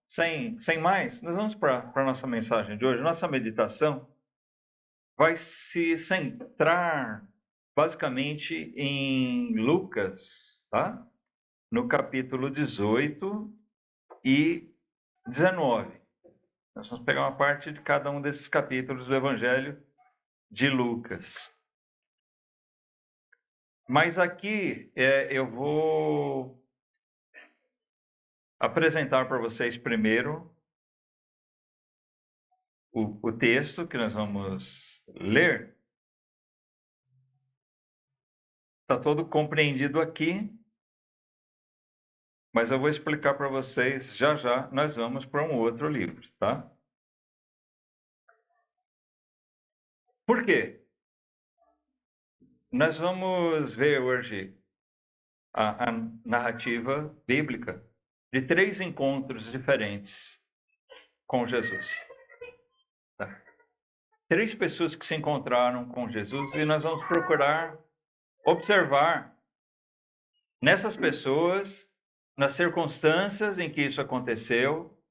sem mais, nós vamos para a nossa mensagem de hoje. Nossa meditação vai se centrar basicamente em Lucas, tá? No capítulo 18 e 19. Nós vamos pegar uma parte de cada um desses capítulos do Evangelho de Lucas. Mas aqui eu vou apresentar para vocês primeiro o texto que nós vamos ler. Está todo compreendido aqui, mas eu vou explicar para vocês já já. Nós vamos para um outro livro, tá? Por quê? Nós vamos ver hoje a narrativa bíblica de 3 encontros diferentes com Jesus. Tá? 3 pessoas que se encontraram com Jesus e nós vamos procurar observar nessas pessoas, nas circunstâncias em que isso aconteceu,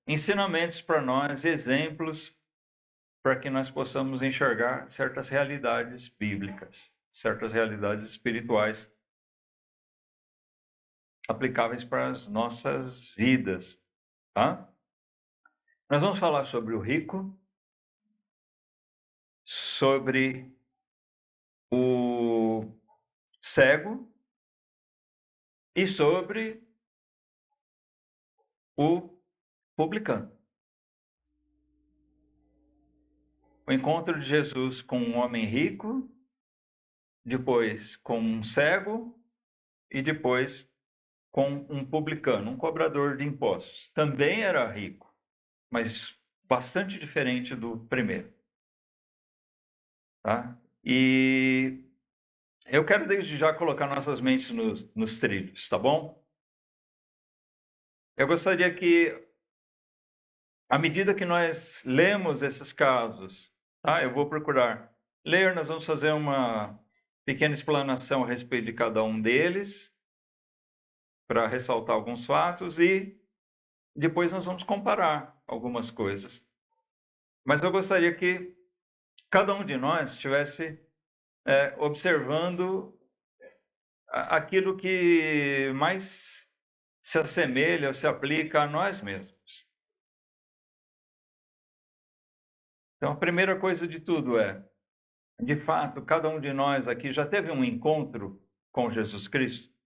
ensinamentos para nós, exemplos para que nós possamos enxergar certas realidades bíblicas, certas realidades espirituais aplicáveis para as nossas vidas, tá? Nós vamos falar sobre o rico, sobre o cego e sobre o publicano. O encontro de Jesus com um homem rico, depois com um cego e depois com um publicano, um cobrador de impostos. Também era rico, mas bastante diferente do primeiro. Tá? E eu quero desde já colocar nossas mentes nos trilhos, tá bom? Eu gostaria que, à medida que nós lemos esses casos, tá? Eu vou procurar ler, nós vamos fazer uma pequena explanação a respeito de cada um deles, para ressaltar alguns fatos e depois nós vamos comparar algumas coisas. Mas eu gostaria que cada um de nós estivesse observando aquilo que mais se assemelha ou se aplica a nós mesmos. Então, a primeira coisa de tudo de fato, cada um de nós aqui já teve um encontro com Jesus Cristo?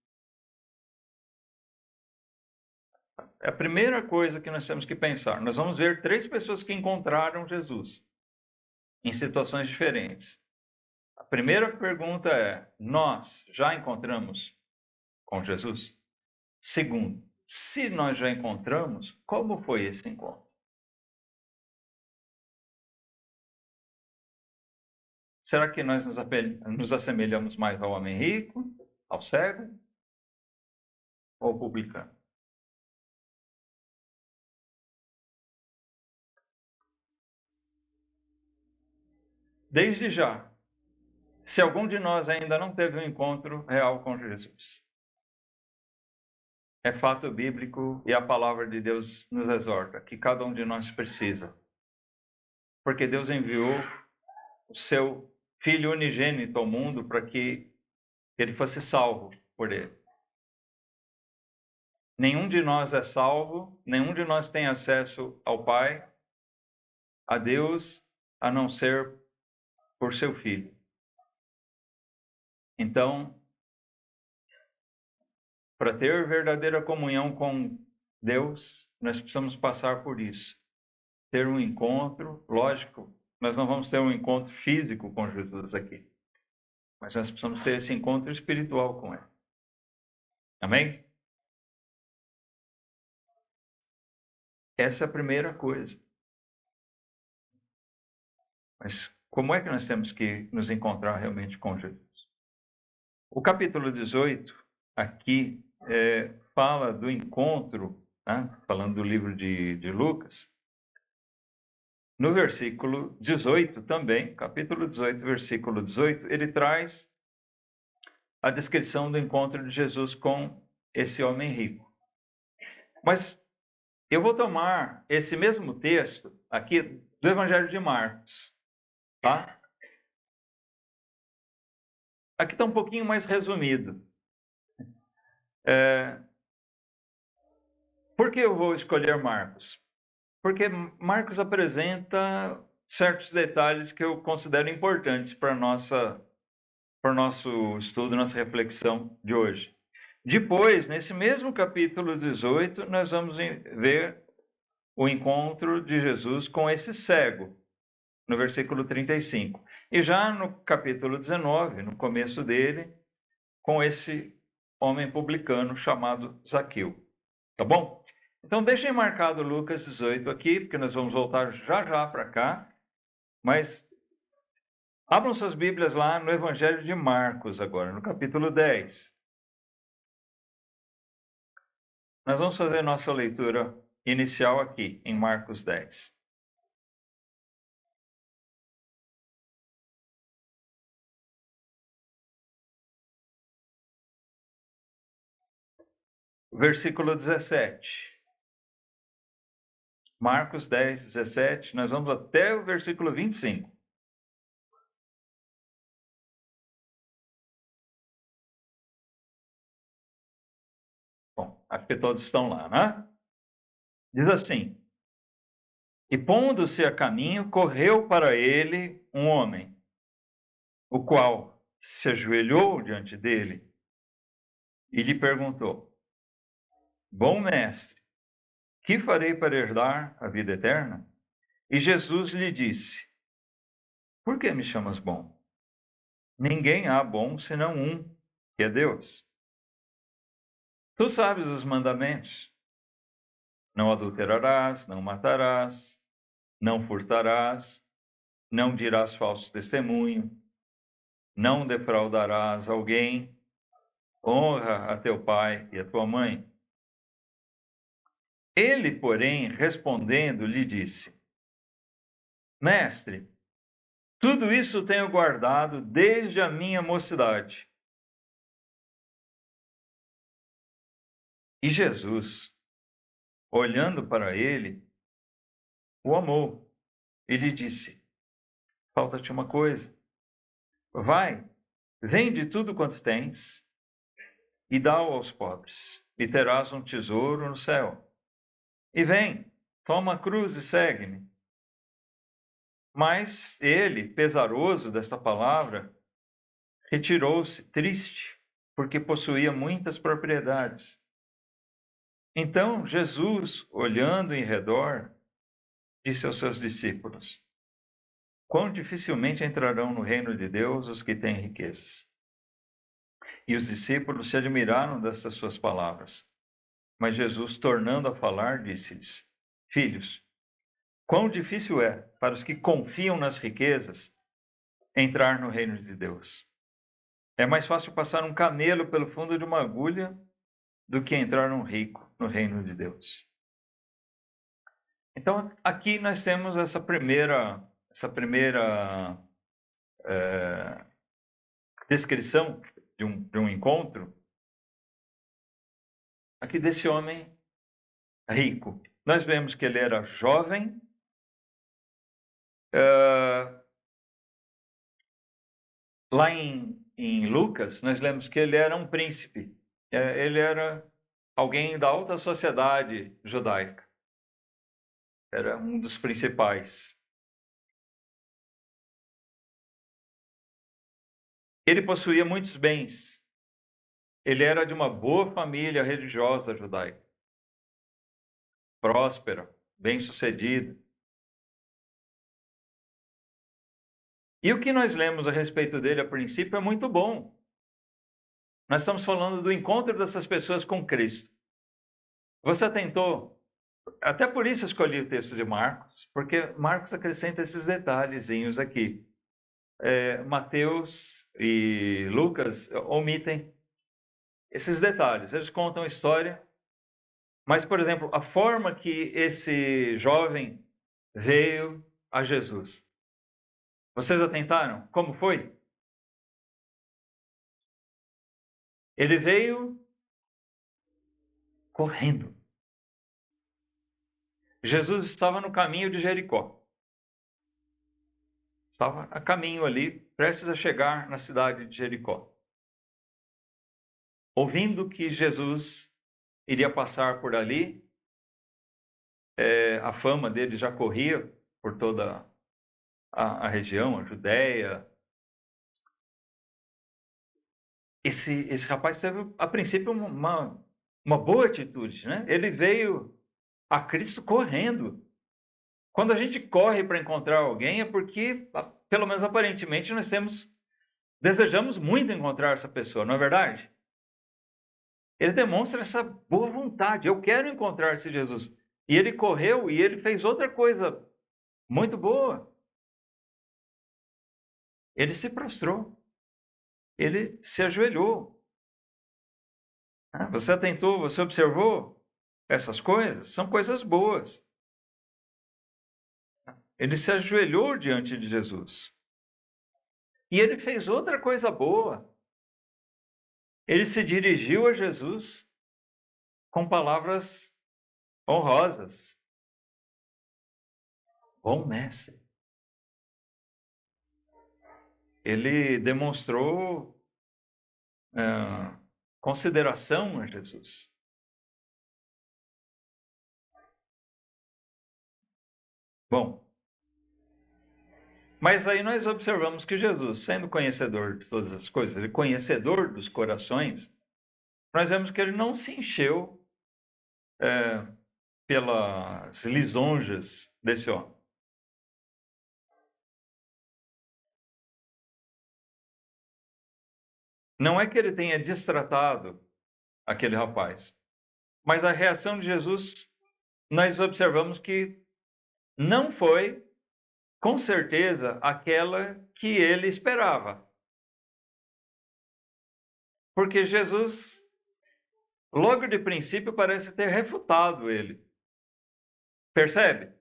É a primeira coisa que nós temos que pensar. Nós vamos ver 3 pessoas que encontraram Jesus em situações diferentes. A primeira pergunta nós já encontramos com Jesus? Segundo, se nós já encontramos, como foi esse encontro? Será que nós nos assemelhamos mais ao homem rico, ao cego ou ao publicano? Desde já, se algum de nós ainda não teve um encontro real com Jesus, é fato bíblico e a palavra de Deus nos exorta que cada um de nós precisa. Porque Deus enviou o seu Filho unigênito ao mundo para que ele fosse salvo por ele. Nenhum de nós é salvo, nenhum de nós tem acesso ao Pai, a Deus, a não ser por seu Filho. Então, para ter verdadeira comunhão com Deus, nós precisamos passar por isso. Ter um encontro, lógico, nós não vamos ter um encontro físico com Jesus aqui, mas nós precisamos ter esse encontro espiritual com Ele. Amém? Essa é a primeira coisa. Mas como é que nós temos que nos encontrar realmente com Jesus? O capítulo 18, aqui, fala do encontro, né? Falando do livro de Lucas. No versículo 18 também, capítulo 18, versículo 18, ele traz a descrição do encontro de Jesus com esse homem rico. Mas eu vou tomar esse mesmo texto aqui do Evangelho de Marcos, tá? Aqui está um pouquinho mais resumido. Por que eu vou escolher Marcos? Porque Marcos apresenta certos detalhes que eu considero importantes para o nosso estudo, nossa reflexão de hoje. Depois, nesse mesmo capítulo 18, nós vamos ver o encontro de Jesus com esse cego, no versículo 35. E já no capítulo 19, no começo dele, com esse homem publicano chamado Zaqueu. Tá bom? Então, deixem marcado Lucas 18 aqui, porque nós vamos voltar já já para cá. Mas abram suas Bíblias lá no Evangelho de Marcos agora, no capítulo 10. Nós vamos fazer nossa leitura inicial aqui, em Marcos 10. Versículo 17. Marcos 10, 17, nós vamos até o versículo 25. Bom, acho que todos estão lá, né? Diz assim: E pondo-se a caminho, correu para ele um homem, o qual se ajoelhou diante dele e lhe perguntou: Bom mestre, que farei para herdar a vida eterna? E Jesus lhe disse: Por que me chamas bom? Ninguém há bom senão um, que é Deus. Tu sabes os mandamentos: não adulterarás, não matarás, não furtarás, não dirás falso testemunho, não defraudarás alguém, honra a teu pai e a tua mãe. Ele, porém, respondendo, lhe disse: Mestre, tudo isso tenho guardado desde a minha mocidade. E Jesus, olhando para ele, o amou e lhe disse: Falta-te uma coisa. Vai, vende tudo quanto tens e dá-o aos pobres, e terás um tesouro no céu. E vem, toma a cruz e segue-me. Mas ele, pesaroso desta palavra, retirou-se triste, porque possuía muitas propriedades. Então Jesus, olhando em redor, disse aos seus discípulos: Quão dificilmente entrarão no reino de Deus os que têm riquezas. E os discípulos se admiraram dessas suas palavras. Mas Jesus, tornando a falar, disse-lhes: Filhos, quão difícil é para os que confiam nas riquezas entrar no reino de Deus. É mais fácil passar um camelo pelo fundo de uma agulha do que entrar um rico no reino de Deus. Então, aqui nós temos essa primeira descrição de um encontro aqui desse homem rico. Nós vemos que ele era jovem, lá em Lucas, nós lemos que ele era um príncipe, ele era alguém da alta sociedade judaica, era um dos principais. Ele possuía muitos bens, ele era de uma boa família religiosa judaica, próspera, bem-sucedida. E o que nós lemos a respeito dele a princípio é muito bom. Nós estamos falando do encontro dessas pessoas com Cristo. Você tentou, até por isso eu escolhi o texto de Marcos, porque Marcos acrescenta esses detalhezinhos aqui. Mateus e Lucas omitem esses detalhes. Eles contam a história, mas, por exemplo, a forma que esse jovem veio a Jesus. Vocês atentaram? Como foi? Ele veio correndo. Jesus estava no caminho de Jericó. Estava a caminho ali, prestes a chegar na cidade de Jericó. Ouvindo que Jesus iria passar por ali, a fama dele já corria por toda a região, a Judéia. Esse rapaz teve, a princípio, uma boa atitude, né? Ele veio a Cristo correndo. Quando a gente corre para encontrar alguém é porque, pelo menos aparentemente, nós desejamos muito encontrar essa pessoa, não é verdade? Ele demonstra essa boa vontade. Eu quero encontrar esse Jesus. E ele correu e ele fez outra coisa muito boa. Ele se prostrou. Ele se ajoelhou. Você atentou, você observou essas coisas? São coisas boas. Ele se ajoelhou diante de Jesus. E ele fez outra coisa boa. Ele se dirigiu a Jesus com palavras honrosas. Bom mestre. Ele demonstrou consideração a Jesus. Bom, mas aí nós observamos que Jesus, sendo conhecedor de todas as coisas, ele conhecedor dos corações, nós vemos que ele não se encheu pelas lisonjas desse homem. Não é que ele tenha destratado aquele rapaz, mas a reação de Jesus, nós observamos que não foi, com certeza, aquela que ele esperava. Porque Jesus, logo de princípio, parece ter refutado ele. Percebe?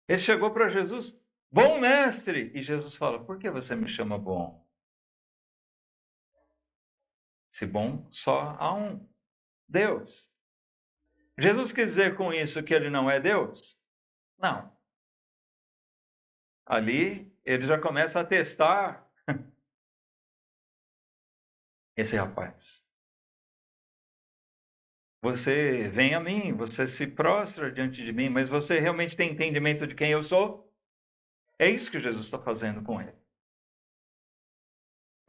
Ele chegou para Jesus, bom mestre! E Jesus fala, por que você me chama bom? Se bom, só há um, Deus. Jesus quis dizer com isso que ele não é Deus? Não. Ali, ele já começa a testar esse rapaz. Você vem a mim, você se prostra diante de mim, mas você realmente tem entendimento de quem eu sou? É isso que Jesus está fazendo com ele.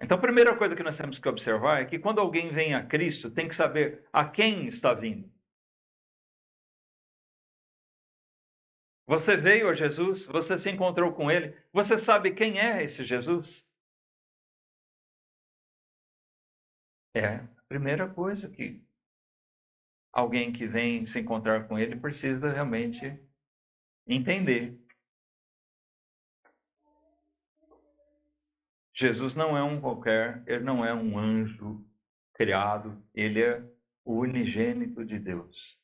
Então, a primeira coisa que nós temos que observar é que quando alguém vem a Cristo, tem que saber a quem está vindo. Você veio a Jesus, você se encontrou com ele, você sabe quem é esse Jesus? É a primeira coisa que alguém que vem se encontrar com ele precisa realmente entender. Jesus não é um qualquer, ele não é um anjo criado, ele é o unigênito de Deus.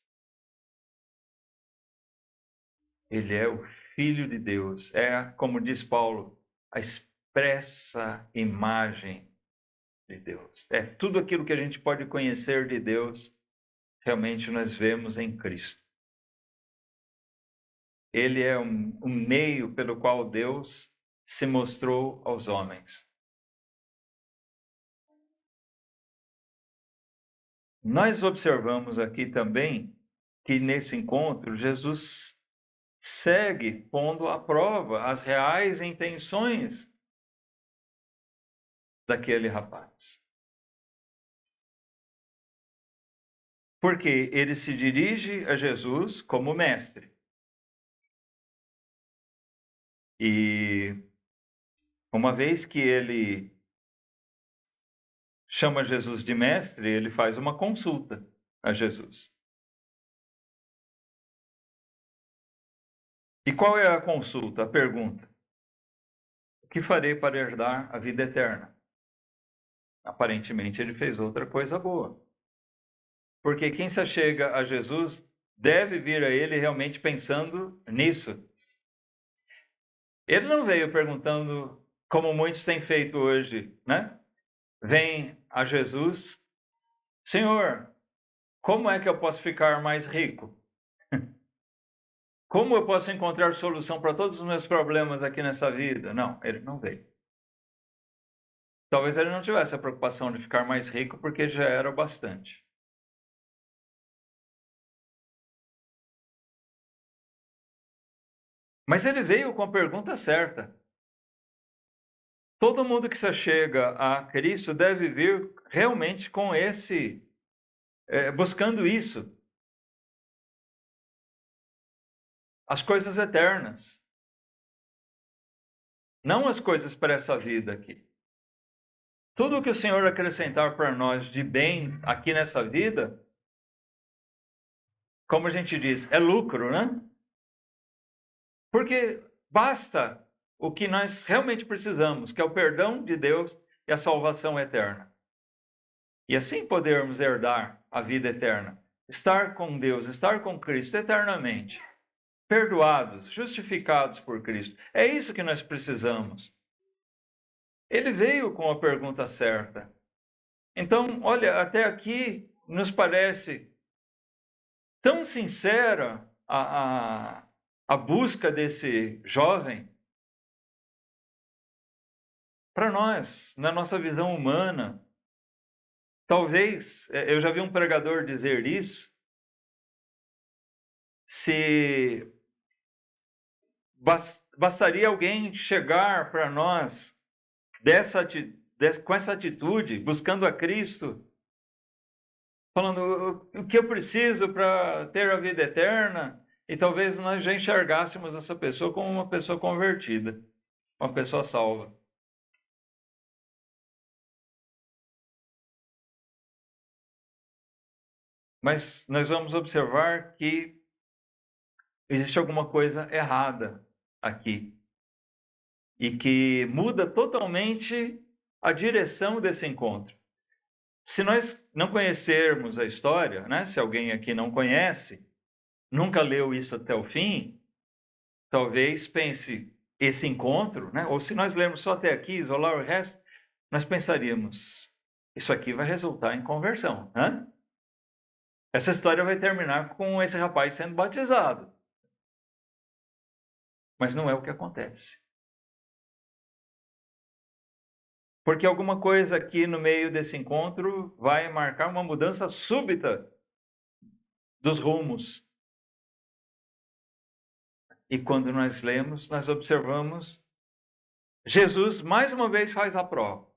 Ele é o Filho de Deus, é, como diz Paulo, a expressa imagem de Deus. É tudo aquilo que a gente pode conhecer de Deus, realmente nós vemos em Cristo. Ele é um meio pelo qual Deus se mostrou aos homens. Nós observamos aqui também que nesse encontro Jesus segue pondo à prova as reais intenções daquele rapaz. Porque ele se dirige a Jesus como mestre. E uma vez que ele chama Jesus de mestre, ele faz uma consulta a Jesus. E qual é a consulta, a pergunta? O que farei para herdar a vida eterna? Aparentemente ele fez outra coisa boa. Porque quem se achega a Jesus deve vir a ele realmente pensando nisso. Ele não veio perguntando como muitos têm feito hoje, né? Vem a Jesus, Senhor, como é que eu posso ficar mais rico? Como eu posso encontrar solução para todos os meus problemas aqui nessa vida? Não, ele não veio. Talvez ele não tivesse a preocupação de ficar mais rico, porque já era bastante. Mas ele veio com a pergunta certa. Todo mundo que se chega a Cristo deve vir realmente com buscando isso. As coisas eternas. Não as coisas para essa vida aqui. Tudo que o Senhor acrescentar para nós de bem aqui nessa vida, como a gente diz, é lucro, né? Porque basta o que nós realmente precisamos, que é o perdão de Deus e a salvação eterna. E assim podermos herdar a vida eterna. Estar com Deus, estar com Cristo eternamente. Perdoados, justificados por Cristo. É isso que nós precisamos. Ele veio com a pergunta certa. Então, olha, até aqui nos parece tão sincera a busca desse jovem. Para nós, na nossa visão humana, talvez, eu já vi um pregador dizer isso, se bastaria alguém chegar para nós com essa atitude, buscando a Cristo, falando o que eu preciso para ter a vida eterna, e talvez nós já enxergássemos essa pessoa como uma pessoa convertida, uma pessoa salva. Mas nós vamos observar que existe alguma coisa errada aqui e que muda totalmente a direção desse encontro. Se nós não conhecermos a história, né, se alguém aqui não conhece, nunca leu isso até o fim, talvez pense esse encontro, né, ou se nós lermos só até aqui, isolar o resto, nós pensaríamos, isso aqui vai resultar em conversão, né? Essa história vai terminar com esse rapaz sendo batizado. Mas não é o que acontece. Porque alguma coisa aqui no meio desse encontro vai marcar uma mudança súbita dos rumos. E quando nós lemos, nós observamos, Jesus mais uma vez faz a prova.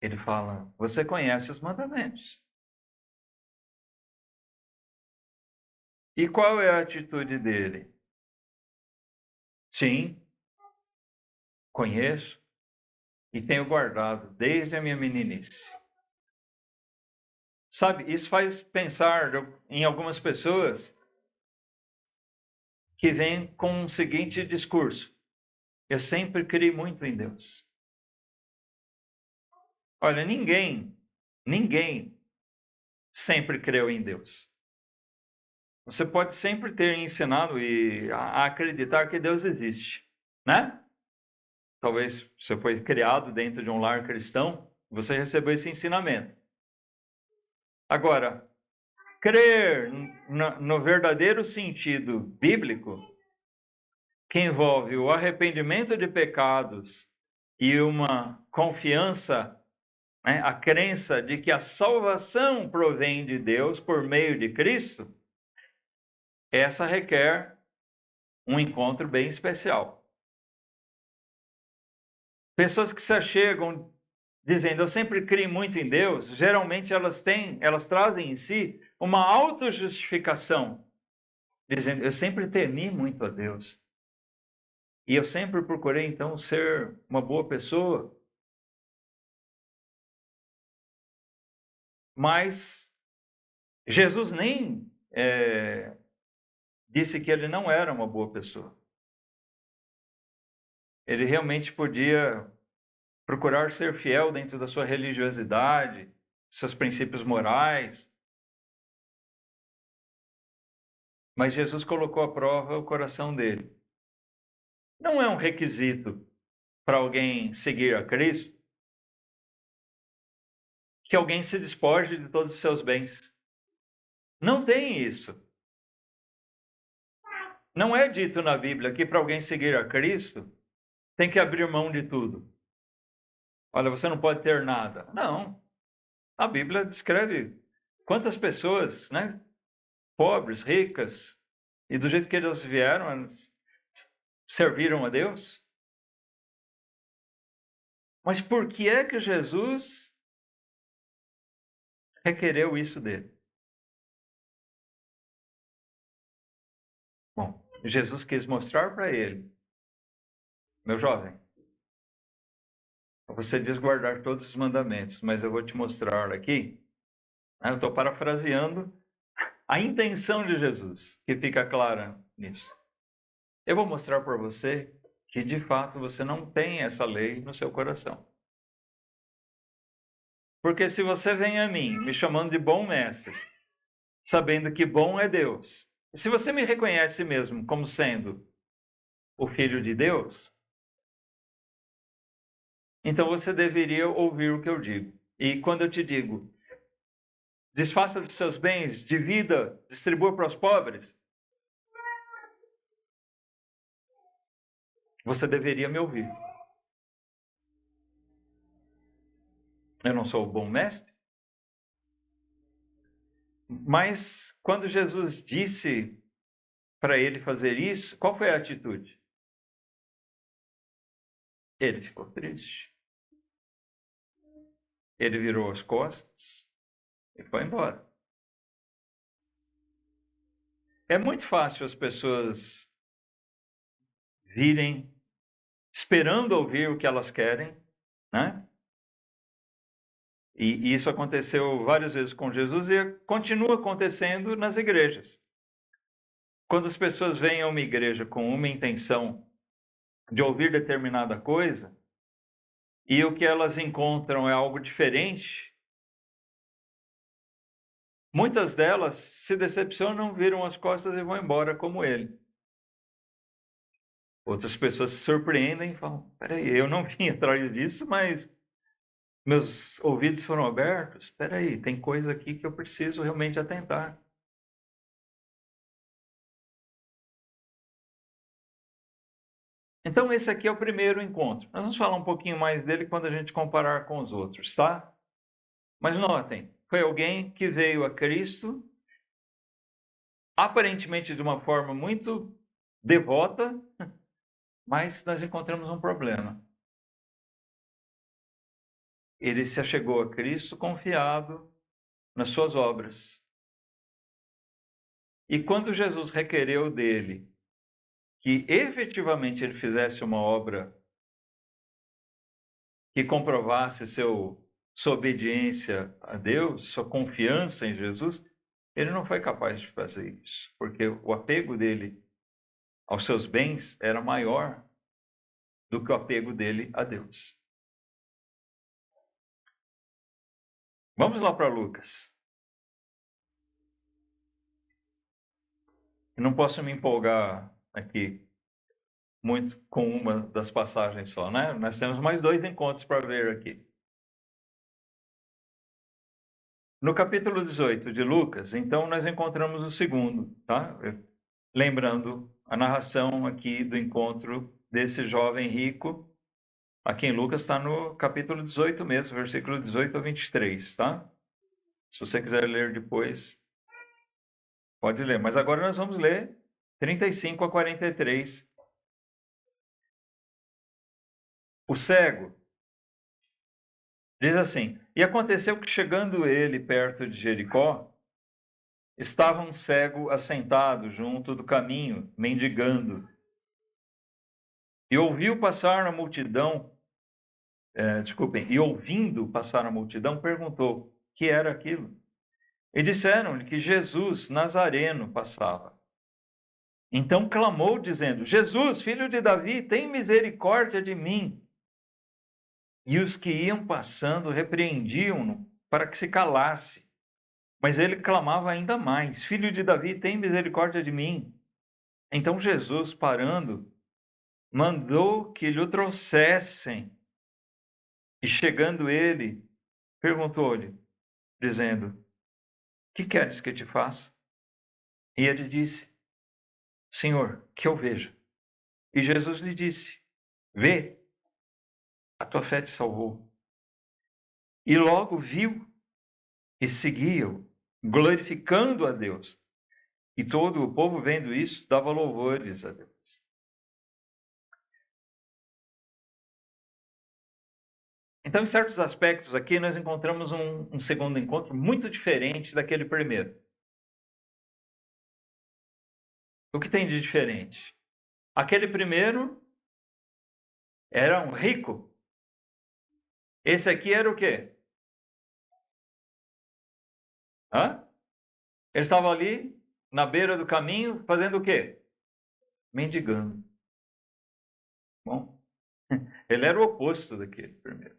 Ele fala, você conhece os mandamentos. E qual é a atitude dele? Sim, conheço e tenho guardado desde a minha meninice. Sabe, isso faz pensar em algumas pessoas que vêm com o seguinte discurso: eu sempre criei muito em Deus. Olha, ninguém sempre creu em Deus. Você pode sempre ter ensinado e a acreditar que Deus existe, né? Talvez você foi criado dentro de um lar cristão, você recebeu esse ensinamento. Agora, crer no verdadeiro sentido bíblico, que envolve o arrependimento de pecados e uma confiança, né, a crença de que a salvação provém de Deus por meio de Cristo, essa requer um encontro bem especial. Pessoas que se achegam dizendo, eu sempre criei muito em Deus, geralmente elas trazem em si uma autojustificação, dizendo, eu sempre temi muito a Deus. E eu sempre procurei, então, ser uma boa pessoa. Mas Jesus nem disse que ele não era uma boa pessoa. Ele realmente podia procurar ser fiel dentro da sua religiosidade, seus princípios morais. Mas Jesus colocou à prova o coração dele. Não é um requisito para alguém seguir a Cristo que alguém se despoje de todos os seus bens. Não tem isso. Não é dito na Bíblia que para alguém seguir a Cristo tem que abrir mão de tudo. Olha, você não pode ter nada. Não. A Bíblia descreve quantas pessoas, né, pobres, ricas, e do jeito que elas vieram, elas serviram a Deus. Mas por que é que Jesus requereu isso dele? Bom, Jesus quis mostrar para ele, meu jovem, você diz guardar todos os mandamentos, mas eu vou te mostrar aqui, eu estou parafraseando a intenção de Jesus, que fica clara nisso. Eu vou mostrar para você que, de fato, você não tem essa lei no seu coração. Porque se você vem a mim me chamando de bom mestre, sabendo que bom é Deus, se você me reconhece mesmo como sendo o Filho de Deus, então você deveria ouvir o que eu digo. E quando eu te digo, desfaça dos seus bens, divida, distribua para os pobres, você deveria me ouvir. Eu não sou o bom mestre? Mas quando Jesus disse para ele fazer isso, qual foi a atitude? Ele ficou triste. Ele virou as costas e foi embora. É muito fácil as pessoas virem esperando ouvir o que elas querem, né? E isso aconteceu várias vezes com Jesus e continua acontecendo nas igrejas. Quando as pessoas vêm a uma igreja com uma intenção de ouvir determinada coisa, e o que elas encontram é algo diferente, muitas delas se decepcionam, viram as costas e vão embora como ele. Outras pessoas se surpreendem e falam, peraí, eu não vim atrás disso, mas meus ouvidos foram abertos. Espera aí, tem coisa aqui que eu preciso realmente atentar. Então, esse aqui é o primeiro encontro. Nós vamos falar um pouquinho mais dele quando a gente comparar com os outros, tá? Mas notem, foi alguém que veio a Cristo, aparentemente de uma forma muito devota, mas nós encontramos um problema. Ele se achegou a Cristo confiado nas suas obras. E quando Jesus requereu dele que efetivamente ele fizesse uma obra que comprovasse sua obediência a Deus, sua confiança em Jesus, ele não foi capaz de fazer isso, porque o apego dele aos seus bens era maior do que o apego dele a Deus. Vamos lá para Lucas. Eu não posso me empolgar aqui muito com uma das passagens só, né? Nós temos mais 2 encontros para ver aqui. No capítulo 18 de Lucas, então, nós encontramos o segundo, tá? Lembrando a narração aqui do encontro desse jovem rico. Aqui em Lucas está no capítulo 18 mesmo, versículo 18 a 23, tá? Se você quiser ler depois, pode ler. Mas agora nós vamos ler 35 a 43. O cego diz assim: E aconteceu que, chegando ele perto de Jericó, estava um cego assentado junto do caminho, mendigando. E ouviu passar a multidão, e ouvindo passar a multidão, perguntou: que era aquilo? E disseram-lhe que Jesus Nazareno passava. Então clamou, dizendo: Jesus, filho de Davi, tem misericórdia de mim. E os que iam passando repreendiam-no para que se calasse. Mas ele clamava ainda mais: Filho de Davi, tem misericórdia de mim. Então Jesus, parando, mandou que lhe o trouxessem. E chegando ele, perguntou-lhe, dizendo: que queres que te faça? E ele disse: Senhor, que eu veja. E Jesus lhe disse: vê, a tua fé te salvou. E logo viu e seguiu, glorificando a Deus. E todo o povo, vendo isso, dava louvores a Deus. Então, em certos aspectos aqui, nós encontramos um segundo encontro muito diferente daquele primeiro. O que tem de diferente? Aquele primeiro era um rico. Esse aqui era o quê? Ele estava ali, na beira do caminho, fazendo o quê? Mendigando. Bom, ele era o oposto daquele primeiro.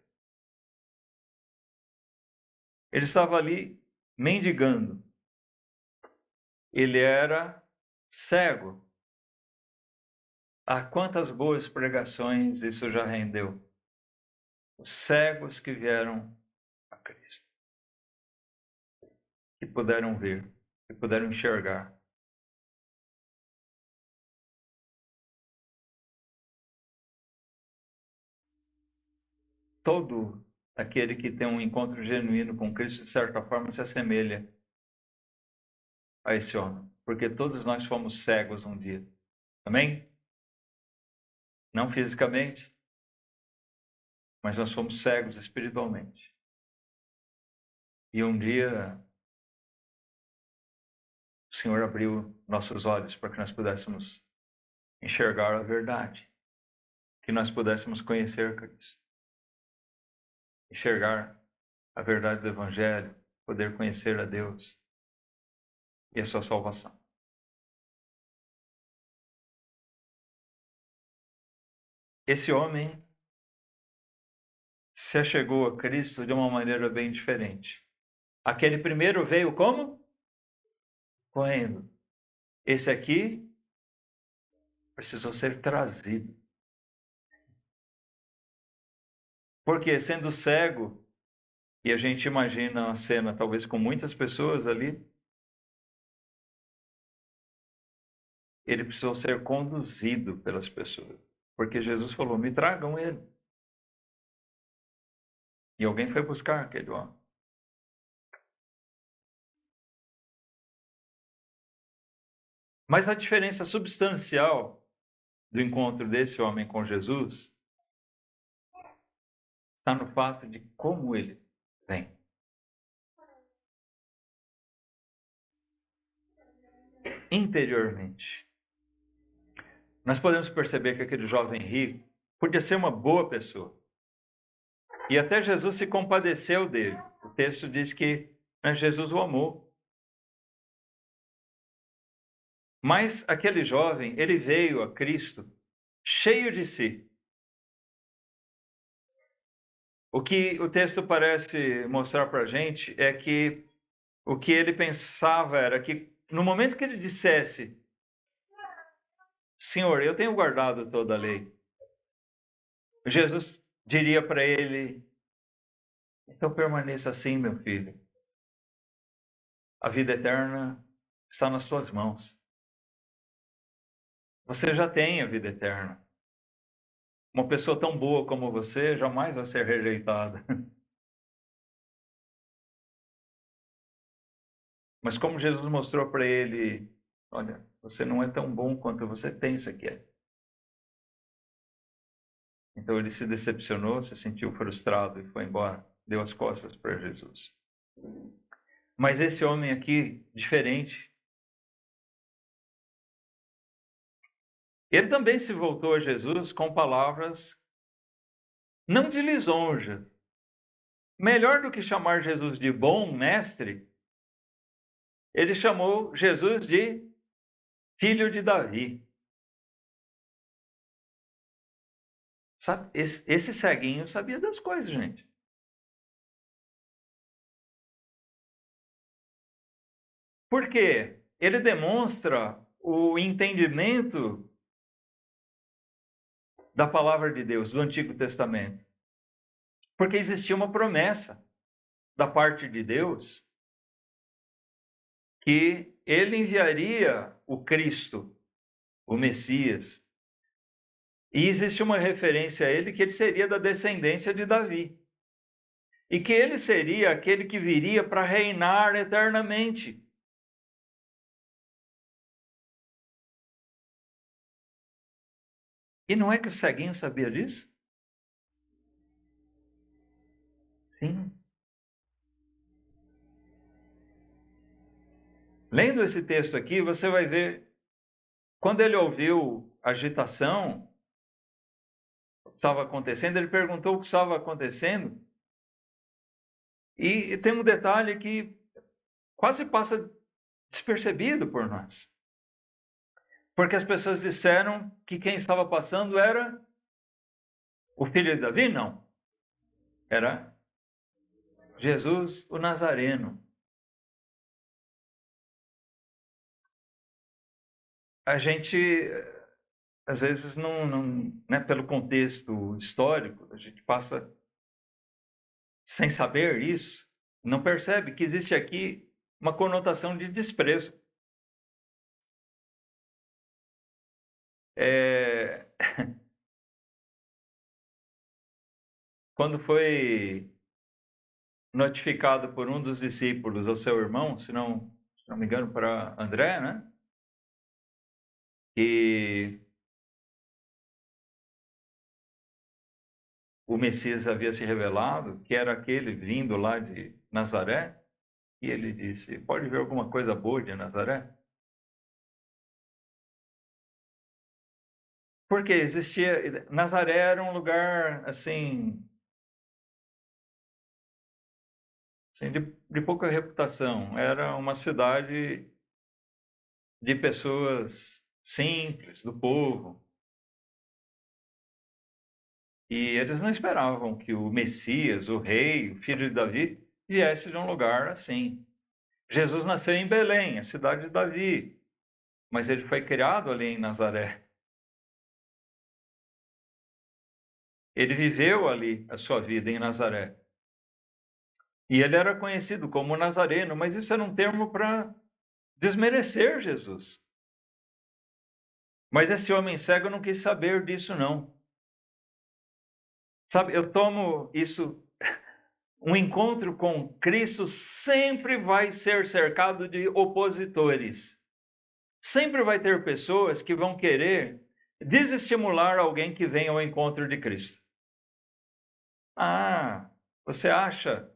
Ele estava ali mendigando. Ele era cego. Ah, quantas boas pregações isso já rendeu. Os cegos que vieram a Cristo, que puderam ver, que puderam enxergar. Todo aquele que tem um encontro genuíno com Cristo, de certa forma, se assemelha a esse homem, porque todos nós fomos cegos um dia. Amém? Não fisicamente, mas nós fomos cegos espiritualmente. E um dia o Senhor abriu nossos olhos para que nós pudéssemos enxergar a verdade, que nós pudéssemos conhecer Cristo, enxergar a verdade do Evangelho, poder conhecer a Deus e a sua salvação. Esse homem se achegou a Cristo de uma maneira bem diferente. Aquele primeiro veio como? Correndo. Esse aqui precisou ser trazido. Porque sendo cego, e a gente imagina a cena talvez com muitas pessoas ali, ele precisou ser conduzido pelas pessoas. Porque Jesus falou, me tragam ele. E alguém foi buscar aquele homem. Mas a diferença substancial do encontro desse homem com Jesus está no fato de como ele vem. Interiormente. Nós podemos perceber que aquele jovem rico podia ser uma boa pessoa. E até Jesus se compadeceu dele. O texto diz que Jesus o amou. Mas aquele jovem, ele veio a Cristo cheio de si. O que o texto parece mostrar para a gente é que o que ele pensava era que no momento que ele dissesse, Senhor, eu tenho guardado toda a lei, Jesus diria para ele, então permaneça assim, meu filho. A vida eterna está nas tuas mãos. Você já tem a vida eterna. Uma pessoa tão boa como você jamais vai ser rejeitada. Mas como Jesus mostrou para ele, olha, você não é tão bom quanto você pensa que é. Então ele se decepcionou, se sentiu frustrado e foi embora, deu as costas para Jesus. Mas esse homem aqui, diferente, ele também se voltou a Jesus com palavras não de lisonja. Melhor do que chamar Jesus de bom mestre, ele chamou Jesus de filho de Davi. Sabe, esse ceguinho sabia das coisas, gente. Por quê? Ele demonstra o entendimento da palavra de Deus, do Antigo Testamento. Porque existia uma promessa da parte de Deus que ele enviaria o Cristo, o Messias. E existe uma referência a ele que ele seria da descendência de Davi. E que ele seria aquele que viria para reinar eternamente. E não é que o ceguinho sabia disso? Sim. Lendo esse texto aqui, você vai ver, quando ele ouviu agitação, o que estava acontecendo, ele perguntou o que estava acontecendo. E tem um detalhe que quase passa despercebido por nós. Porque as pessoas disseram que quem estava passando era o filho de Davi? Não. Era Jesus, o Nazareno. A gente, às vezes, não, né, pelo contexto histórico, a gente passa sem saber isso, não percebe que existe aqui uma conotação de desprezo. Quando foi notificado por um dos discípulos ao seu irmão, se não me engano, para André, né? E o Messias havia se revelado, que era aquele vindo lá de Nazaré, e ele disse: pode ver alguma coisa boa de Nazaré? Porque existia, Nazaré era um lugar assim de pouca reputação, era uma cidade de pessoas simples, do povo. E eles não esperavam que o Messias, o rei, o filho de Davi, viesse de um lugar assim. Jesus nasceu em Belém, a cidade de Davi, mas ele foi criado ali em Nazaré. Ele viveu ali a sua vida em Nazaré. E ele era conhecido como Nazareno, mas isso era um termo para desmerecer Jesus. Mas esse homem cego não quis saber disso, não. Sabe, eu tomo isso. Um encontro com Cristo sempre vai ser cercado de opositores. Sempre vai ter pessoas que vão querer desestimular alguém que vem ao encontro de Cristo. Ah, você acha?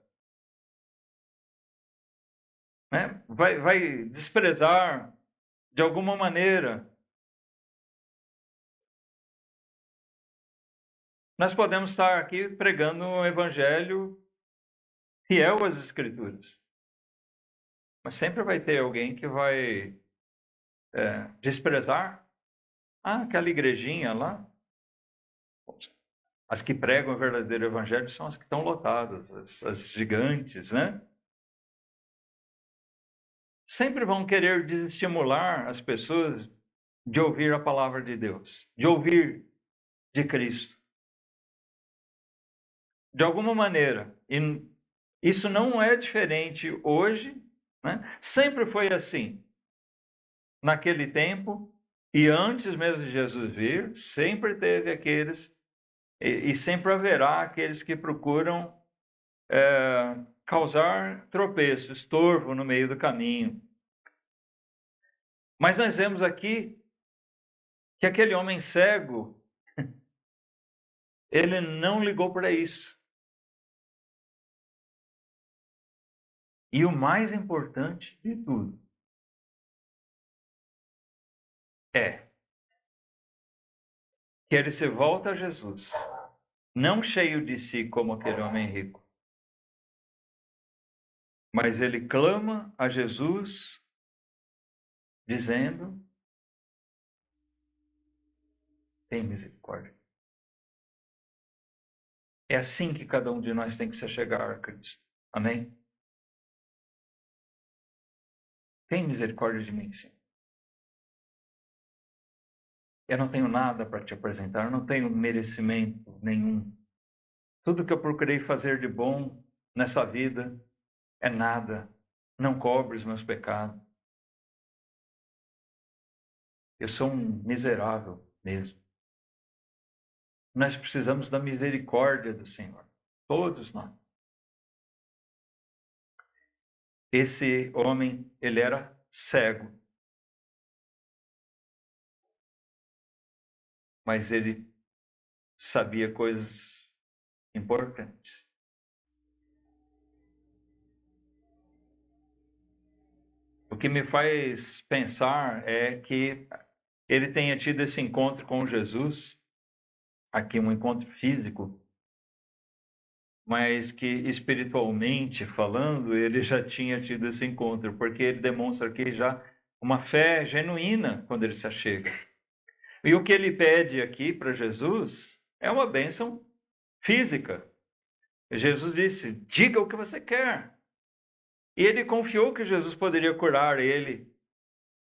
Né? Vai desprezar de alguma maneira. Nós podemos estar aqui pregando um evangelho fiel às Escrituras. Mas sempre vai ter alguém que vai desprezar. Ah, aquela igrejinha lá. As que pregam o verdadeiro evangelho são as que estão lotadas, as gigantes, né? Sempre vão querer desestimular as pessoas de ouvir a palavra de Deus, de ouvir de Cristo. De alguma maneira. E isso não é diferente hoje, né? Sempre foi assim. Naquele tempo, e antes mesmo de Jesus vir, sempre teve aqueles, e sempre haverá aqueles que procuram causar tropeço, estorvo no meio do caminho. Mas nós vemos aqui que aquele homem cego, ele não ligou para isso. E o mais importante de tudo é que ele se volta a Jesus, não cheio de si como aquele homem rico, mas ele clama a Jesus, dizendo: tem misericórdia. É assim que cada um de nós tem que se achegar a Cristo. Amém? Tem misericórdia de mim, Senhor. Eu não tenho nada para te apresentar, eu não tenho merecimento nenhum. Tudo que eu procurei fazer de bom nessa vida é nada, não cobre os meus pecados. Eu sou um miserável mesmo. Nós precisamos da misericórdia do Senhor. Todos nós. Esse homem, ele era cego. Mas ele sabia coisas importantes. O que me faz pensar é que ele tenha tido esse encontro com Jesus, aqui um encontro físico, mas que espiritualmente falando, ele já tinha tido esse encontro, porque ele demonstra aqui já uma fé genuína quando ele se achega. E o que ele pede aqui para Jesus é uma bênção física. Jesus disse: diga o que você quer. E ele confiou que Jesus poderia curar ele,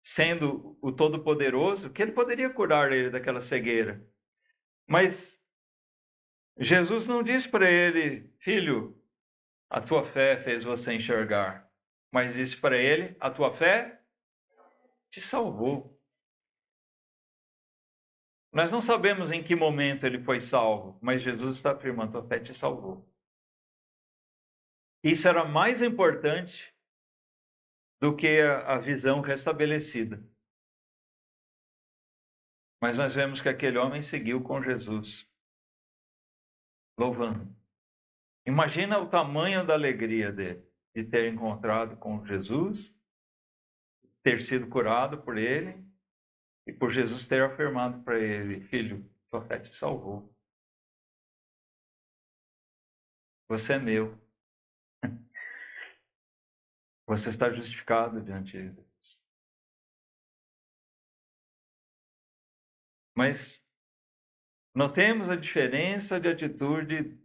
sendo o Todo-Poderoso, que ele poderia curar ele daquela cegueira. Mas Jesus não disse para ele: filho, a tua fé fez você enxergar. Mas disse para ele: a tua fé te salvou. Nós não sabemos em que momento ele foi salvo, mas Jesus está afirmando: a tua fé te salvou. Isso era mais importante do que a visão restabelecida. Mas nós vemos que aquele homem seguiu com Jesus, louvando. Imagina o tamanho da alegria dele, de ter encontrado com Jesus, ter sido curado por ele, e por Jesus ter afirmado para ele: filho, tua fé te salvou. Você é meu. Você está justificado diante de Deus. Mas notemos a diferença de atitude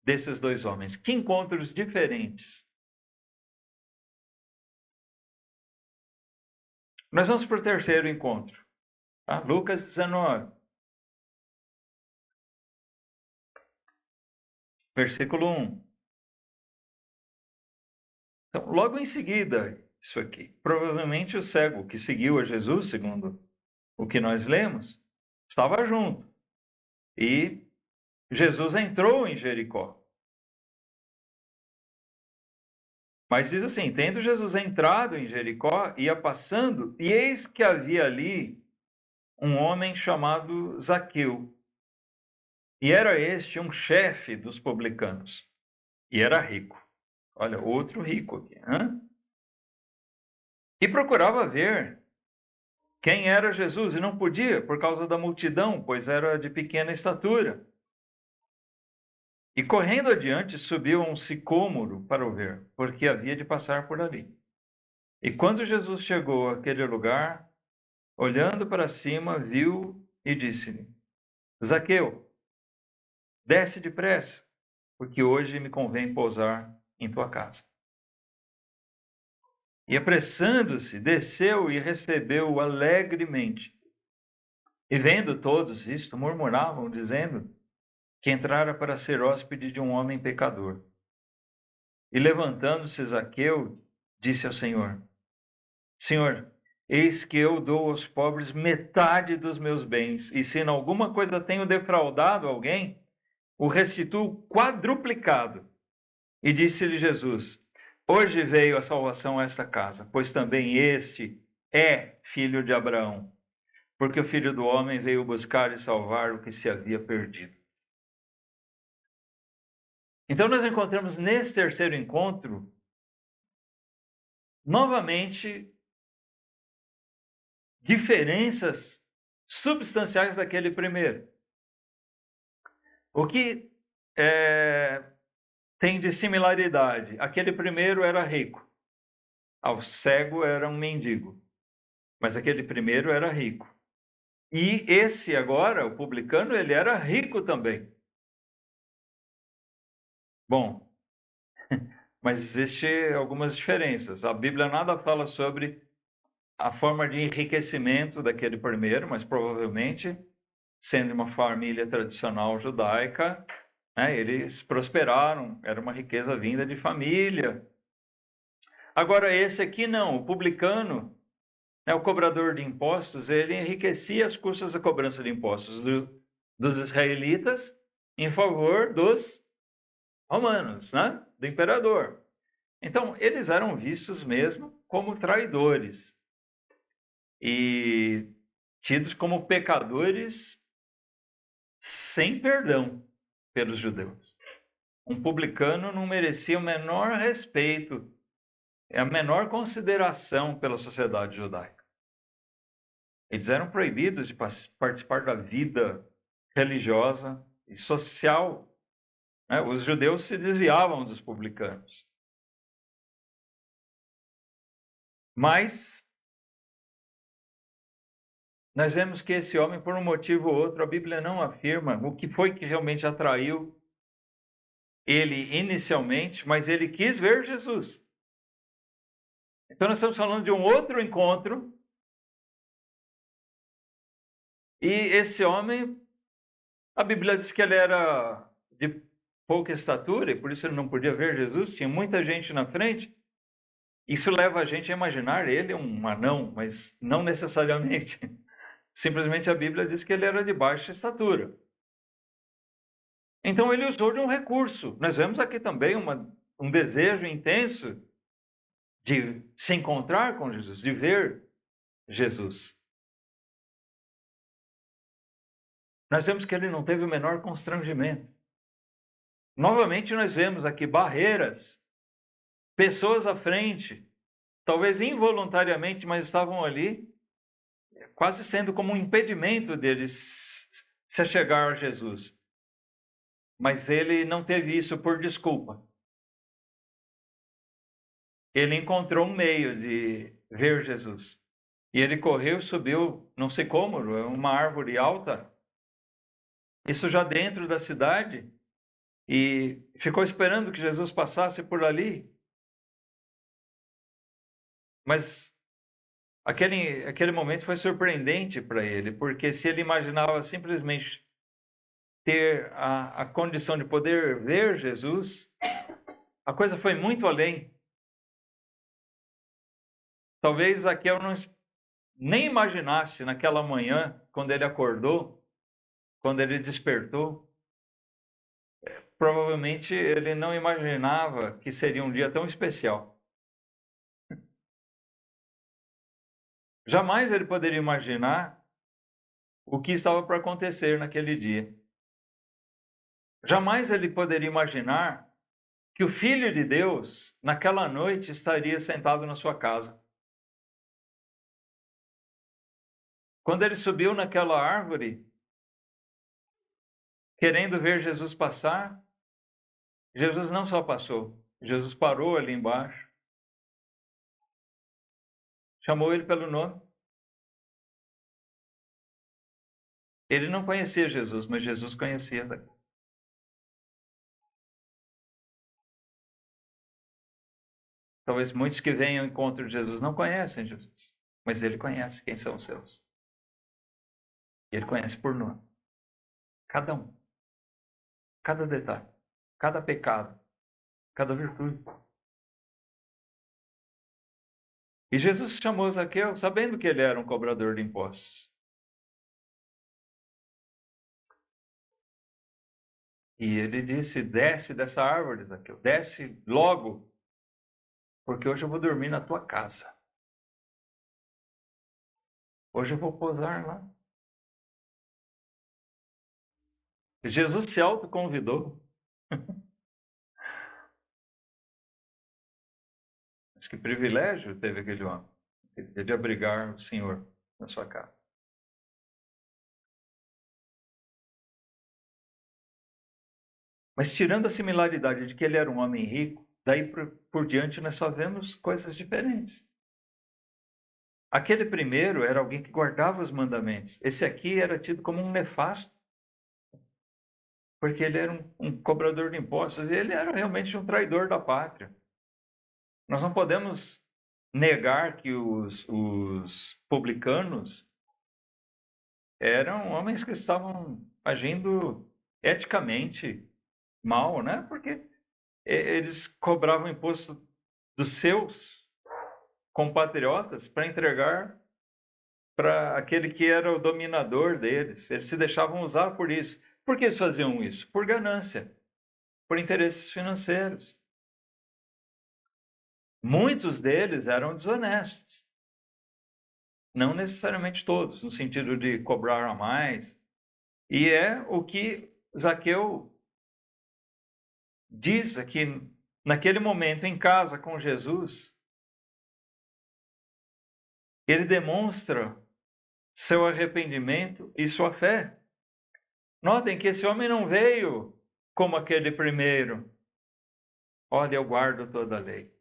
desses dois homens. Que encontros diferentes. Nós vamos para o terceiro encontro. Tá? Lucas 19. Versículo 1. Então, logo em seguida, isso aqui. Provavelmente o cego que seguiu a Jesus, segundo o que nós lemos, estava junto. E Jesus entrou em Jericó. Mas diz assim: tendo Jesus entrado em Jericó, ia passando, e eis que havia ali um homem chamado Zaqueu. E era este um chefe dos publicanos. E era rico. Olha, outro rico aqui. E procurava ver quem era Jesus, e não podia, por causa da multidão, pois era de pequena estatura. E correndo adiante, subiu a um sicômoro para o ver, porque havia de passar por ali. E quando Jesus chegou àquele lugar, olhando para cima, viu e disse-lhe: Zaqueu, desce depressa, porque hoje me convém pousar em tua casa. E apressando-se, desceu e recebeu-o alegremente. E vendo todos isto, murmuravam, dizendo que entrara para ser hóspede de um homem pecador. E levantando-se Zaqueu, disse ao Senhor: Senhor, eis que eu dou aos pobres metade dos meus bens, e se em alguma coisa tenho defraudado alguém, o restituo quadruplicado. E disse-lhe Jesus: hoje veio a salvação a esta casa, pois também este é filho de Abraão, porque o Filho do Homem veio buscar e salvar o que se havia perdido. Então nós encontramos nesse terceiro encontro, novamente, diferenças substanciais daquele primeiro. O que tem de similaridade? Aquele primeiro era rico, o cego era um mendigo, mas aquele primeiro era rico. E esse agora, o publicano, ele era rico também. Bom, mas existem algumas diferenças. A Bíblia nada fala sobre a forma de enriquecimento daquele primeiro, mas provavelmente, sendo uma família tradicional judaica, eles prosperaram, era uma riqueza vinda de família. Agora esse aqui não, o publicano, O cobrador de impostos, ele enriquecia as custas da cobrança de impostos dos israelitas em favor dos romanos, né? Do imperador. Então, eles eram vistos mesmo como traidores e tidos como pecadores sem perdão pelos judeus. Um publicano não merecia o menor respeito, a menor consideração pela sociedade judaica. Eles eram proibidos de participar da vida religiosa e social. Os judeus se desviavam dos publicanos. Mas nós vemos que esse homem, por um motivo ou outro, a Bíblia não afirma o que foi que realmente atraiu ele inicialmente, mas ele quis ver Jesus. Então nós estamos falando de um outro encontro. E esse homem, a Bíblia diz que ele era de pouca estatura e por isso ele não podia ver Jesus, tinha muita gente na frente. Isso leva a gente a imaginar ele um anão, mas não necessariamente. Simplesmente a Bíblia diz que ele era de baixa estatura. Então ele usou de um recurso. Nós vemos aqui também um desejo intenso de se encontrar com Jesus, de ver Jesus. Nós vemos que ele não teve o menor constrangimento. Novamente nós vemos aqui barreiras, pessoas à frente, talvez involuntariamente, mas estavam ali, quase sendo como um impedimento deles se chegar a Jesus. Mas ele não teve isso por desculpa. Ele encontrou um meio de ver Jesus. E ele correu, subiu, não sei como, uma árvore alta, isso já dentro da cidade, e ficou esperando que Jesus passasse por ali. Mas aquele momento foi surpreendente para ele, porque se ele imaginava simplesmente ter a condição de poder ver Jesus, a coisa foi muito além. Talvez Zaqueu nem imaginasse naquela manhã, quando ele acordou, quando ele despertou, provavelmente ele não imaginava que seria um dia tão especial. Jamais ele poderia imaginar o que estava para acontecer naquele dia. Jamais ele poderia imaginar que o Filho de Deus, naquela noite, estaria sentado na sua casa. Quando ele subiu naquela árvore, querendo ver Jesus passar, Jesus não só passou, Jesus parou ali embaixo, chamou ele pelo nome. Ele não conhecia Jesus, mas Jesus conhecia. Talvez muitos que venham ao encontro de Jesus não conhecem Jesus, mas ele conhece quem são os seus. Ele conhece por nome. Cada um. Cada detalhe. Cada pecado. Cada virtude. E Jesus chamou Zaqueu sabendo que ele era um cobrador de impostos. E ele disse, desce dessa árvore, Zaqueu. Desce logo, porque hoje eu vou dormir na tua casa. Hoje eu vou pousar lá. Jesus se autoconvidou. Mas que privilégio teve aquele homem, de abrigar o Senhor na sua casa. Mas tirando a similaridade de que ele era um homem rico, daí por diante nós só vemos coisas diferentes. Aquele primeiro era alguém que guardava os mandamentos. Esse aqui era tido como um nefasto, porque ele era um cobrador de impostos e ele era realmente um traidor da pátria. Nós não podemos negar que os publicanos eram homens que estavam agindo eticamente mal, né? Porque eles cobravam imposto dos seus compatriotas para entregar para aquele que era o dominador deles. Eles se deixavam usar por isso. Por que eles faziam isso? Por ganância, por interesses financeiros. Muitos deles eram desonestos. Não necessariamente todos, no sentido de cobrar a mais. E é o que Zaqueu diz aqui, naquele momento em casa com Jesus, ele demonstra seu arrependimento e sua fé. Notem que esse homem não veio como aquele primeiro. Olha, eu guardo toda a lei.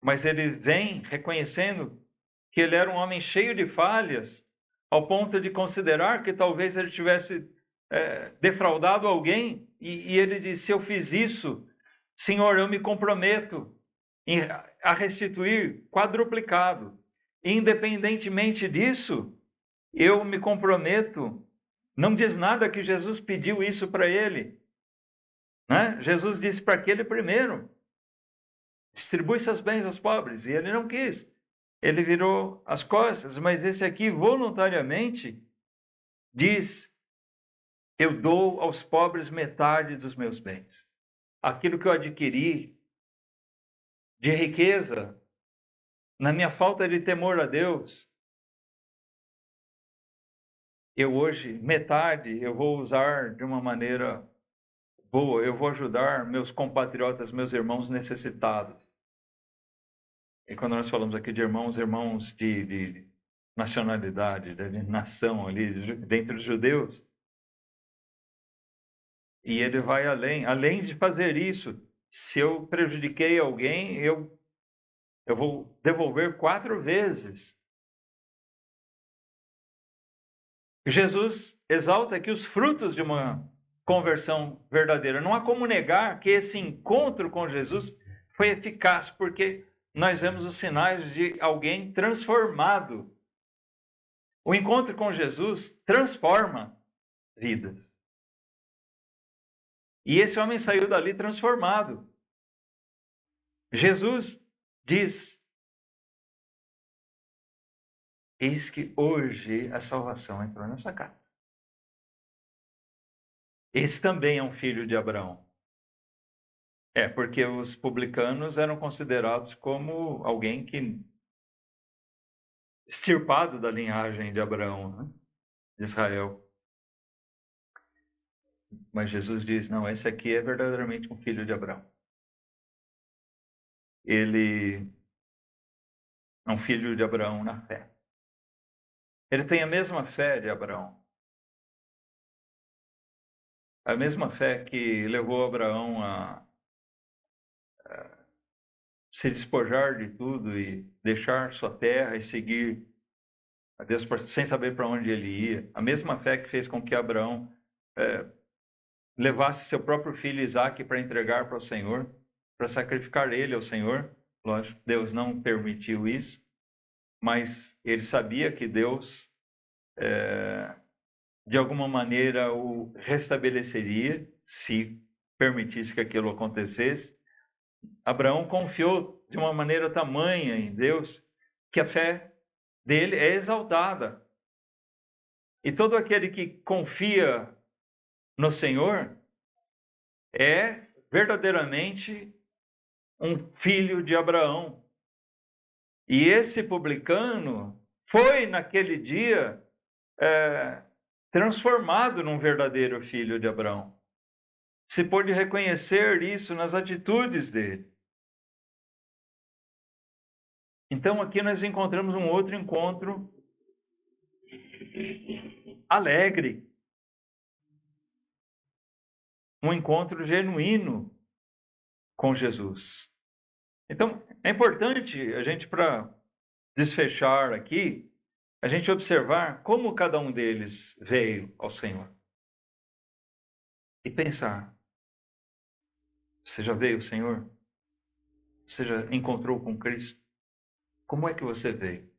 Mas ele vem reconhecendo que ele era um homem cheio de falhas, ao ponto de considerar que talvez ele tivesse defraudado alguém, e ele disse: se eu fiz isso, Senhor, eu me comprometo a restituir quadruplicado. Independentemente disso, eu me comprometo. Não diz nada que Jesus pediu isso para ele, né? Jesus disse para aquele primeiro: distribui seus bens aos pobres, e ele não quis. Ele virou as costas, mas esse aqui voluntariamente diz: eu dou aos pobres metade dos meus bens. Aquilo que eu adquiri de riqueza, na minha falta de temor a Deus, eu hoje, metade, eu vou usar de uma maneira boa, eu vou ajudar meus compatriotas, meus irmãos necessitados. E quando nós falamos aqui de irmãos, irmãos de nacionalidade, de nação ali, dentro dos judeus, e ele vai além de fazer isso, se eu prejudiquei alguém, eu vou devolver 4 vezes. Jesus exalta aqui os frutos de uma conversão verdadeira. Não há como negar que esse encontro com Jesus foi eficaz, porque nós vemos os sinais de alguém transformado. O encontro com Jesus transforma vidas. E esse homem saiu dali transformado. Jesus diz: eis que hoje a salvação entrou nessa casa. Esse também é um filho de Abraão. Porque os publicanos eram considerados como alguém que extirpado da linhagem de Abraão, né? De Israel. Mas Jesus diz: não, esse aqui é verdadeiramente um filho de Abraão. Ele é um filho de Abraão na fé. Ele tem a mesma fé de Abraão. A mesma fé que levou Abraão a se despojar de tudo e deixar sua terra e seguir a Deus sem saber para onde ele ia. A mesma fé que fez com que Abraão levasse seu próprio filho Isaque para entregar para o Senhor, para sacrificar ele ao Senhor. Lógico, Deus não permitiu isso, mas ele sabia que Deus, de alguma maneira, o restabeleceria se permitisse que aquilo acontecesse. Abraão confiou de uma maneira tamanha em Deus que a fé dele é exaltada. E todo aquele que confia no Senhor é verdadeiramente um filho de Abraão. E esse publicano foi, naquele dia, transformado num verdadeiro filho de Abraão. Se pôde reconhecer isso nas atitudes dele. Então, aqui nós encontramos um outro encontro alegre. Um encontro genuíno com Jesus. Então, é importante a gente, para desfechar aqui, a gente observar como cada um deles veio ao Senhor. E pensar: você já veio ao Senhor? Você já encontrou com Cristo? Como é que você veio?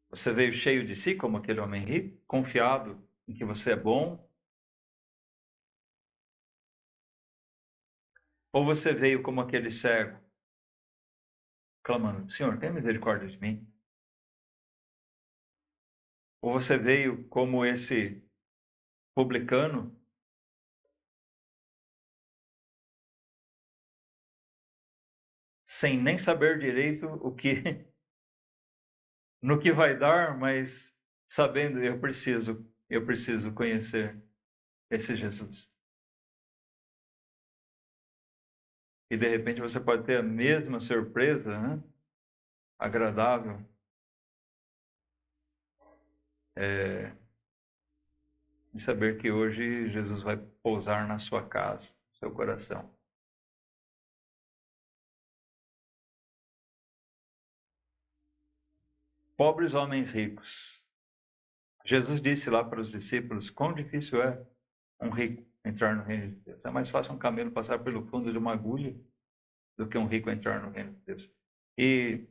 Você veio cheio de si, como aquele homem rico, confiado em que você é bom? Ou você veio como aquele cego, clamando: Senhor, tenha misericórdia de mim? Ou você veio como esse publicano, sem nem saber direito no que vai dar, mas sabendo, eu preciso conhecer esse Jesus. E de repente você pode ter a mesma surpresa, né? Agradável, de saber que hoje Jesus vai pousar na sua casa, no seu coração. Pobres homens ricos. Jesus disse lá para os discípulos: quão difícil é um rico entrar no reino de Deus. É mais fácil um camelo passar pelo fundo de uma agulha do que um rico entrar no reino de Deus. E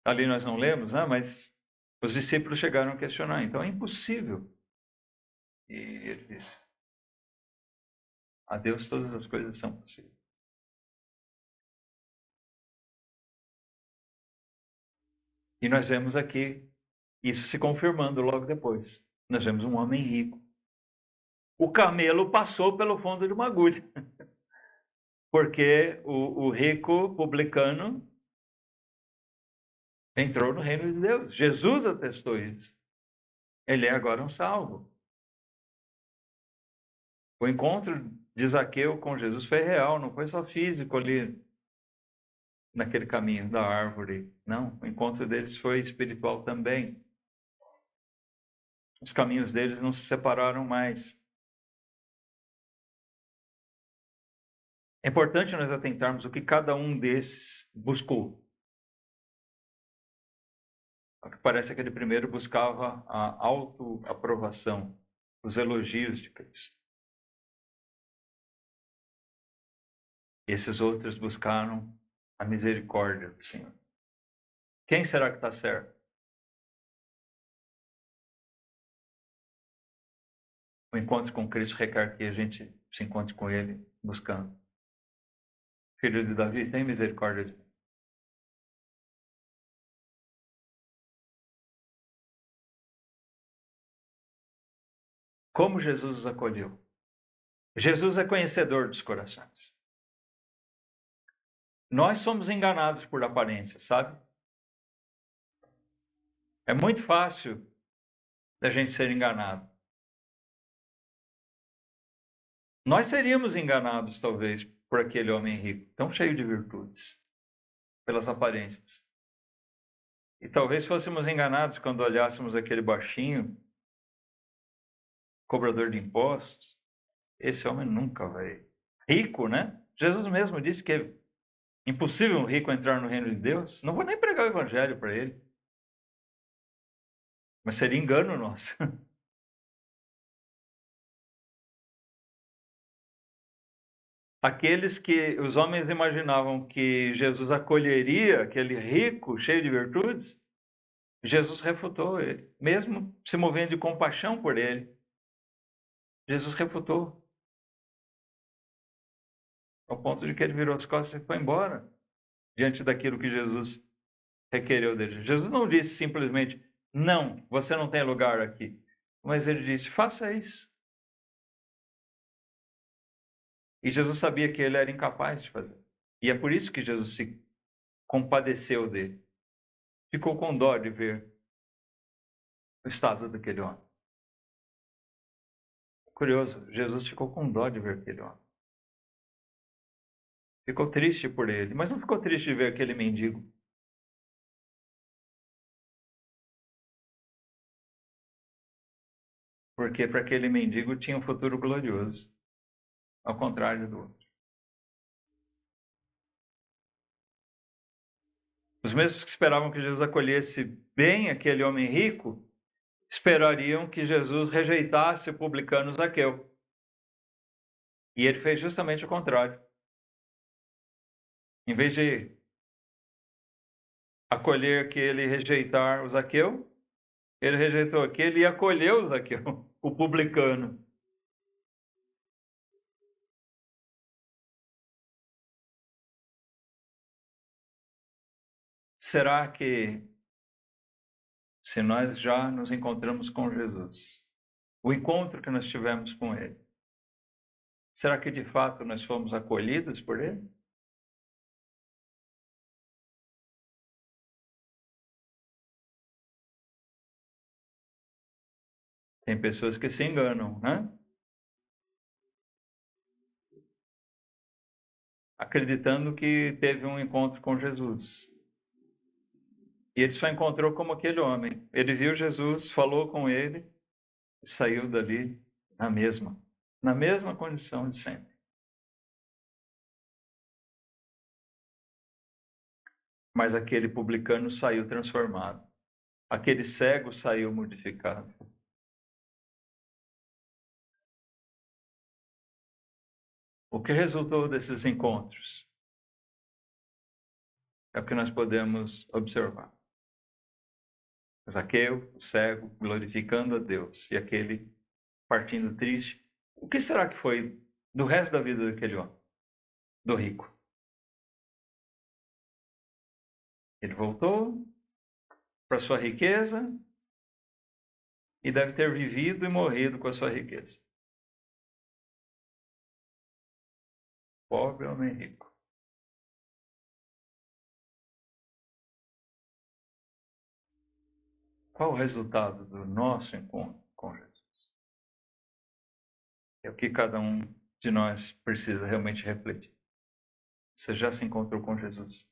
ali nós não lemos, né? Mas os discípulos chegaram a questionar. Então é impossível. E ele disse: a Deus todas as coisas são possíveis. E nós vemos aqui isso se confirmando logo depois. Nós vemos um homem rico. O camelo passou pelo fundo de uma agulha. Porque o rico publicano entrou no reino de Deus. Jesus atestou isso. Ele é agora um salvo. O encontro de Zaqueu com Jesus foi real, não foi só físico ali naquele caminho da árvore. Não, o encontro deles foi espiritual também. Os caminhos deles não se separaram mais. É importante nós atentarmos o que cada um desses buscou. Parece que aquele primeiro buscava a autoaprovação, os elogios de Cristo. Esses outros buscaram a misericórdia do Senhor. Quem será que está certo? O encontro com Cristo requer que a gente se encontre com Ele buscando. Filho de Davi, tem misericórdia de mim. Como Jesus os acolheu? Jesus é conhecedor dos corações. Nós somos enganados por aparência, sabe? É muito fácil da gente ser enganado. Nós seríamos enganados, talvez, por aquele homem rico, tão cheio de virtudes, pelas aparências. E talvez fôssemos enganados quando olhássemos aquele baixinho, cobrador de impostos. Esse homem nunca vai. Rico, né? Jesus mesmo disse que é impossível um rico entrar no reino de Deus. Não vou nem pregar o evangelho para ele. Mas seria engano nosso. Aqueles que os homens imaginavam que Jesus acolheria aquele rico, cheio de virtudes, Jesus refutou ele, mesmo se movendo de compaixão por ele. Jesus refutou, ao ponto de que ele virou as costas e foi embora, diante daquilo que Jesus requereu dele. Jesus não disse simplesmente: não, você não tem lugar aqui. Mas ele disse: faça isso. E Jesus sabia que ele era incapaz de fazer. E é por isso que Jesus se compadeceu dele. Ficou com dó de ver o estado daquele homem. Curioso, Jesus ficou com dó de ver aquele homem. Ficou triste por ele, mas não ficou triste de ver aquele mendigo. Porque para aquele mendigo tinha um futuro glorioso, ao contrário do outro. Os mesmos que esperavam que Jesus acolhesse bem aquele homem rico, esperariam que Jesus rejeitasse o publicano Zaqueu. E ele fez justamente o contrário. Em vez de acolher aquele e rejeitar o Zaqueu, ele rejeitou aquele e acolheu o Zaqueu, o publicano. Será que se nós já nos encontramos com Jesus, o encontro que nós tivemos com Ele, será que de fato nós fomos acolhidos por Ele? Tem pessoas que se enganam, né? Acreditando que teve um encontro com Jesus. E ele só encontrou como aquele homem. Ele viu Jesus, falou com ele e saiu dali na mesma condição de sempre. Mas aquele publicano saiu transformado. Aquele cego saiu modificado. O que resultou desses encontros? É o que nós podemos observar. Zaqueu, o cego, glorificando a Deus, e aquele partindo triste. O que será que foi do resto da vida daquele homem, do rico? Ele voltou para sua riqueza e deve ter vivido e morrido com a sua riqueza. Pobre homem rico. Qual o resultado do nosso encontro com Jesus? É o que cada um de nós precisa realmente refletir. Você já se encontrou com Jesus?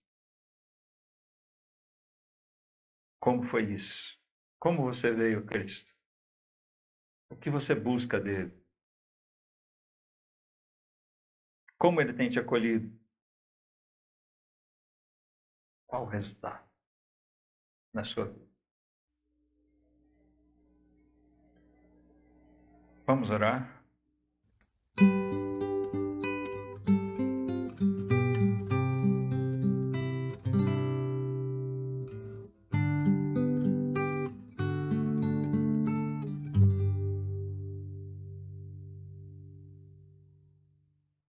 Como foi isso? Como você veio a Cristo? O que você busca dele? Como ele tem te acolhido? Qual o resultado na sua vida? Vamos orar?